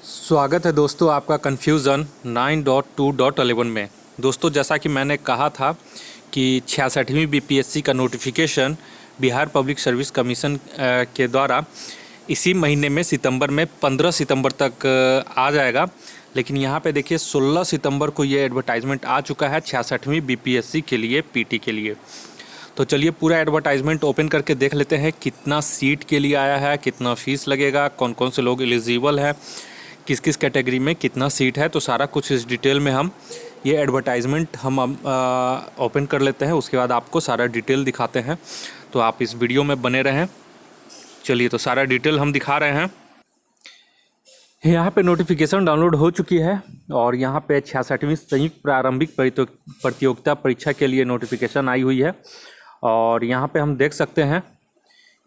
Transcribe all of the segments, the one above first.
स्वागत है दोस्तों आपका कन्फ्यूज़न 9.2.11 में। दोस्तों जैसा कि मैंने कहा था कि 66वीं बीपीएससी का notification Bihar public service commission के द्वारा इसी महीने में सितंबर में 15 सितंबर तक आ जाएगा। लेकिन यहाँ पे देखिए 16 सितंबर को ये एडवर्टाइजमेंट आ चुका है 66वीं बीपीएससी के लिए, पीटी के लिए। तो चलिए पूरा एडवर्टाइजमेंट ओपन करके देख लेते हैं कितना सीट के लिए आया है, कितना फ़ीस लगेगा, कौन कौन से लोग एलिजिबल है, किस किस कैटेगरी में कितना सीट है। तो सारा कुछ इस डिटेल में हम ये एडवर्टाइजमेंट हम ओपन कर लेते हैं, उसके बाद आपको सारा डिटेल दिखाते हैं। तो आप इस वीडियो में बने रहें। चलिए तो सारा डिटेल हम दिखा रहे हैं। यहाँ पे नोटिफिकेशन डाउनलोड हो चुकी है और यहाँ पे 66वीं संयुक्त प्रारंभिक प्रतियोगिता परीक्षा के लिए नोटिफिकेशन आई हुई है। और यहाँ पे हम देख सकते हैं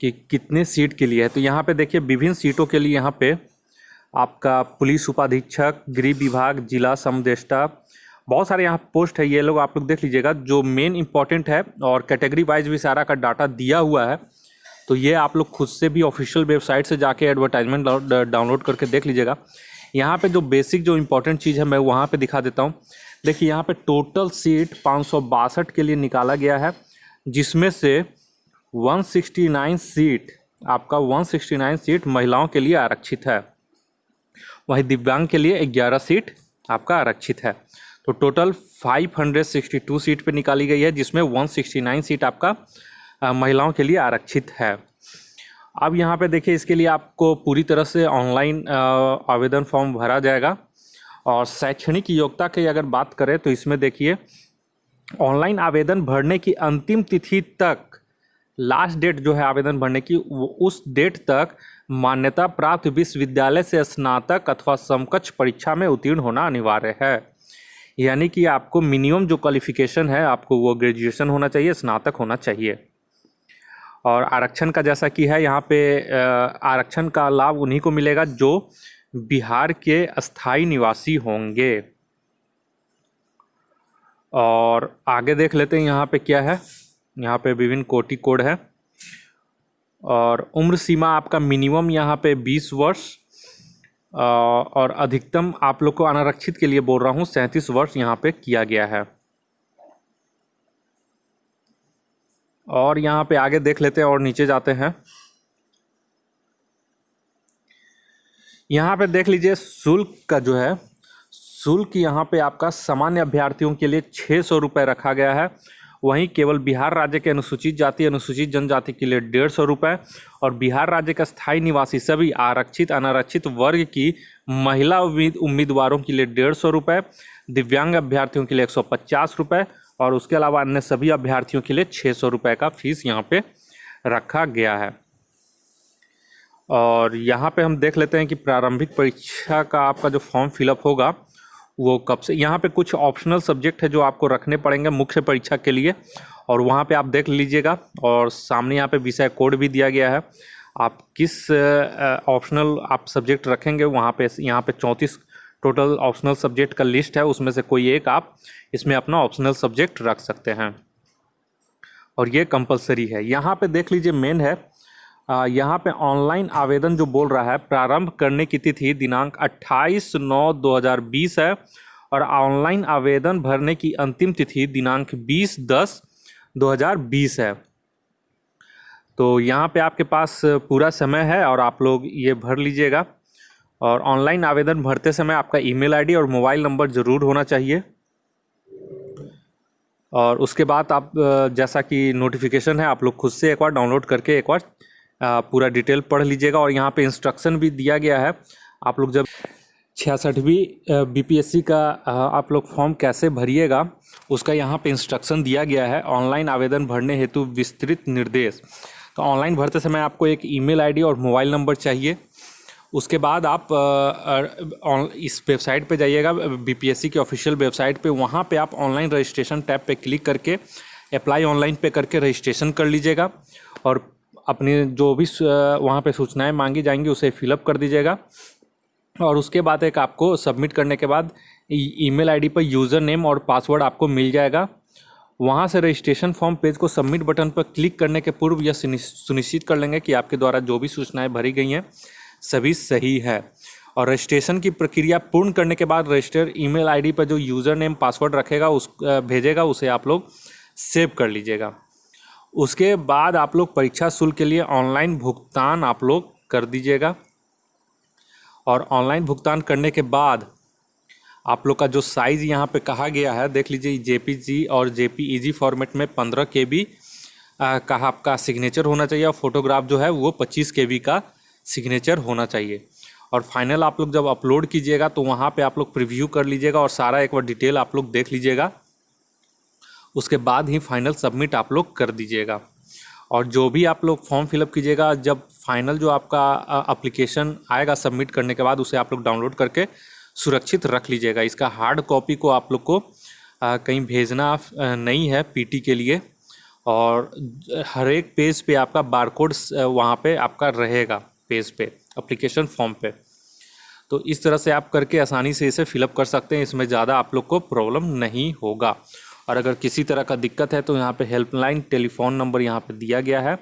कि कितने सीट के लिए है। तो यहाँ पे देखिए विभिन्न सीटों के लिए यहाँ पे आपका पुलिस उपाधीक्षक, गृह विभाग, जिला समदेष्टा, बहुत सारे यहाँ पोस्ट है। ये लोग आप लोग देख लीजिएगा जो मेन इंपॉर्टेंट है, और कैटेगरी वाइज भी सारा का डाटा दिया हुआ है। तो ये आप लोग खुद से भी ऑफिशियल वेबसाइट से जाके एडवर्टाइजमेंट डाउनलोड करके देख लीजिएगा। यहाँ पे जो बेसिक जो इम्पोर्टेंट चीज़ है मैं वहाँ पे दिखा देता हूँ। देखिए यहाँ पे टोटल सीट 562 के लिए निकाला गया है, जिसमें से 169 सीट आपका 169 सीट महिलाओं के लिए आरक्षित है। वहीं दिव्यांग के लिए 11 सीट आपका आरक्षित है। तो टोटल 562 सीट पे निकाली गई है, जिसमें 169 सीट आपका महिलाओं के लिए आरक्षित है। अब यहाँ पे देखिए इसके लिए आपको पूरी तरह से ऑनलाइन आवेदन फॉर्म भरा जाएगा। और शैक्षणिक योग्यता की अगर बात करें तो इसमें देखिए ऑनलाइन आवेदन भरने की अंतिम तिथि तक, लास्ट डेट जो है आवेदन भरने की, वो उस डेट तक मान्यता प्राप्त विश्वविद्यालय से स्नातक अथवा समकक्ष परीक्षा में उत्तीर्ण होना अनिवार्य है। यानी कि आपको मिनिमम जो क्वालिफिकेशन है आपको वो ग्रेजुएशन होना चाहिए, स्नातक होना चाहिए। और आरक्षण का जैसा कि है यहाँ पे आरक्षण का लाभ उन्हीं को मिलेगा जो बिहार के अस्थायी निवासी होंगे। और आगे देख लेते हैं यहाँ पे क्या है। यहाँ पे विभिन्न कोटि कोड है और उम्र सीमा आपका मिनिमम यहाँ पे 20 वर्ष और अधिकतम आप लोग को अनारक्षित के लिए बोल रहा हूँ 37 वर्ष यहाँ पे किया गया है। और यहाँ पे आगे देख लेते हैं और नीचे जाते हैं। यहाँ पे देख लीजिए शुल्क का जो है, शुल्क यहाँ पे आपका सामान्य अभ्यर्थियों के लिए 600 रुपये रखा गया है। वहीं केवल बिहार राज्य के अनुसूचित जाति अनुसूचित जनजाति के लिए 150 रुपये और बिहार राज्य का स्थायी निवासी सभी आरक्षित अनारक्षित वर्ग की महिला उम्मीदवारों के लिए 150 रुपये, दिव्यांग अभ्यर्थियों के लिए 150 रुपये और उसके अलावा अन्य सभी अभ्यर्थियों के लिए 600 रुपये का फीस यहाँ पे रखा गया है। और यहाँ पे हम देख लेते हैं कि प्रारंभिक परीक्षा का आपका जो फॉर्म फिलअप होगा वो कब से। यहाँ पे कुछ ऑप्शनल सब्जेक्ट है जो आपको रखने पड़ेंगे मुख्य परीक्षा के लिए, और वहाँ पे आप देख लीजिएगा। और सामने यहाँ पे विषय कोड भी दिया गया है, आप किस ऑप्शनल आप सब्जेक्ट रखेंगे वहाँ पे। यहाँ पे 34 टोटल ऑप्शनल सब्जेक्ट का लिस्ट है, उसमें से कोई एक आप इसमें अपना ऑप्शनल सब्जेक्ट रख सकते हैं और ये कंपलसरी है। यहाँ पे देख लीजिए मेन है, यहाँ पे ऑनलाइन आवेदन जो बोल रहा है प्रारंभ करने की तिथि दिनांक 28/9/2020 है और ऑनलाइन आवेदन भरने की अंतिम तिथि दिनांक 20/10/2020 है। तो यहाँ पे आपके पास पूरा समय है और आप लोग ये भर लीजिएगा। और ऑनलाइन आवेदन भरते समय आपका ईमेल आईडी और मोबाइल नंबर ज़रूर होना चाहिए। और उसके बाद आप जैसा कि नोटिफिकेशन है आप लोग खुद से एक बार डाउनलोड करके एक बार पूरा डिटेल पढ़ लीजिएगा। और यहाँ पे इंस्ट्रक्शन भी दिया गया है, आप लोग जब 66वीं बीपीएससी का आप लोग फॉर्म कैसे भरिएगा उसका यहाँ पे इंस्ट्रक्शन दिया गया है। ऑनलाइन आवेदन भरने हेतु विस्तृत निर्देश। तो ऑनलाइन भरते समय आपको एक ईमेल आईडी और मोबाइल नंबर चाहिए। उसके बाद आप इस वेबसाइट पे जाइएगा, बीपीएससी की ऑफिशियल वेबसाइट पे, वहाँ पे आप ऑनलाइन रजिस्ट्रेशन टैब पे क्लिक करके अप्लाई ऑनलाइन पे करके रजिस्ट्रेशन कर लीजिएगा। और अपनी जो भी वहाँ पे सूचनाएं मांगी जाएंगी उसे फिलअप कर दीजिएगा। और उसके बाद एक आपको सबमिट करने के बाद ईमेल आईडी पर यूज़र नेम और पासवर्ड आपको मिल जाएगा। वहाँ से रजिस्ट्रेशन फॉर्म पेज को सबमिट बटन पर क्लिक करने के पूर्व यह सुनिश्चित कर लेंगे कि आपके द्वारा जो भी सूचनाएं भरी गई हैं सभी सही है। और रजिस्ट्रेशन की प्रक्रिया पूर्ण करने के बाद रजिस्टर ईमेल आईडी पर जो यूज़र नेम पासवर्ड रखेगा भेजेगा, उसे आप लोग सेव कर लीजिएगा। उसके बाद आप लोग परीक्षा शुल्क के लिए ऑनलाइन भुगतान आप लोग कर दीजिएगा। और ऑनलाइन भुगतान करने के बाद आप लोग का जो साइज़ यहाँ पे कहा गया है, देख लीजिए, JPG और JPEG फॉर्मेट में 15 KB का आपका सिग्नेचर होना चाहिए और फोटोग्राफ जो है वो 25 KB का सिग्नेचर होना चाहिए। और फाइनल आप लोग जब अपलोड कीजिएगा तो वहाँ पे आप लोग प्रीव्यू कर लीजिएगा और सारा एक बार डिटेल आप लोग देख लीजिएगा। उसके बाद ही फाइनल सबमिट आप लोग कर दीजिएगा। और जो भी आप लोग फॉर्म फिलअप कीजिएगा, जब फाइनल जो आपका एप्लीकेशन आएगा सबमिट करने के बाद, उसे आप लोग डाउनलोड करके सुरक्षित रख लीजिएगा। इसका हार्ड कॉपी को आप लोग को कहीं भेजना नहीं है PT के लिए। और हर एक पेज पे आपका बारकोड वहाँ पे आपका रहेगा, पेज पे, एप्लीकेशन फॉर्म पे। तो इस तरह से आप करके आसानी से इसे फिलअप कर सकते हैं। इसमें ज़्यादा आप लोग को प्रॉब्लम नहीं होगा। और अगर किसी तरह का दिक्कत है तो यहाँ पे हेल्पलाइन टेलीफोन नंबर यहाँ पे दिया गया है।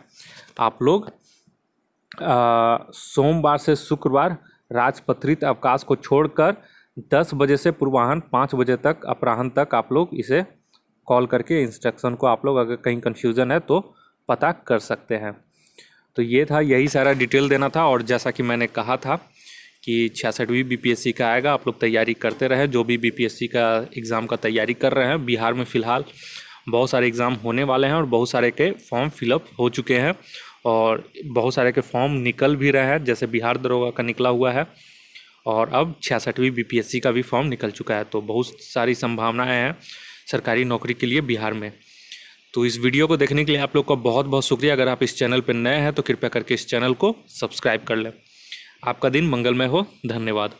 आप लोग सोमवार से शुक्रवार राजपत्रित अवकाश को छोड़कर 10 बजे से पूर्वाह्न 5 बजे तक, अपराह्न तक आप लोग इसे कॉल करके इंस्ट्रक्शन को आप लोग अगर कहीं कन्फ्यूज़न है तो पता कर सकते हैं। तो ये था, यही सारा डिटेल देना था। और जैसा कि मैंने कहा था कि 66वीं BPSC का आएगा, आप लोग तैयारी करते रहें। जो भी BPSC का एग्ज़ाम का तैयारी कर रहे हैं, बिहार में फ़िलहाल बहुत सारे एग्ज़ाम होने वाले हैं और बहुत सारे के फॉर्म फिलअप हो चुके हैं और बहुत सारे के फॉर्म निकल भी रहे हैं, जैसे बिहार दरोगा का निकला हुआ है और अब 66वीं BPSC का भी फॉर्म निकल चुका है। तो बहुत सारी संभावनाएँ हैं सरकारी नौकरी के लिए बिहार में। तो इस वीडियो को देखने के लिए आप लोग का बहुत बहुत शुक्रिया। अगर आप इस चैनल पर नए हैं तो कृपया करके इस चैनल को सब्सक्राइब कर लें। आपका दिन मंगलमय हो। धन्यवाद।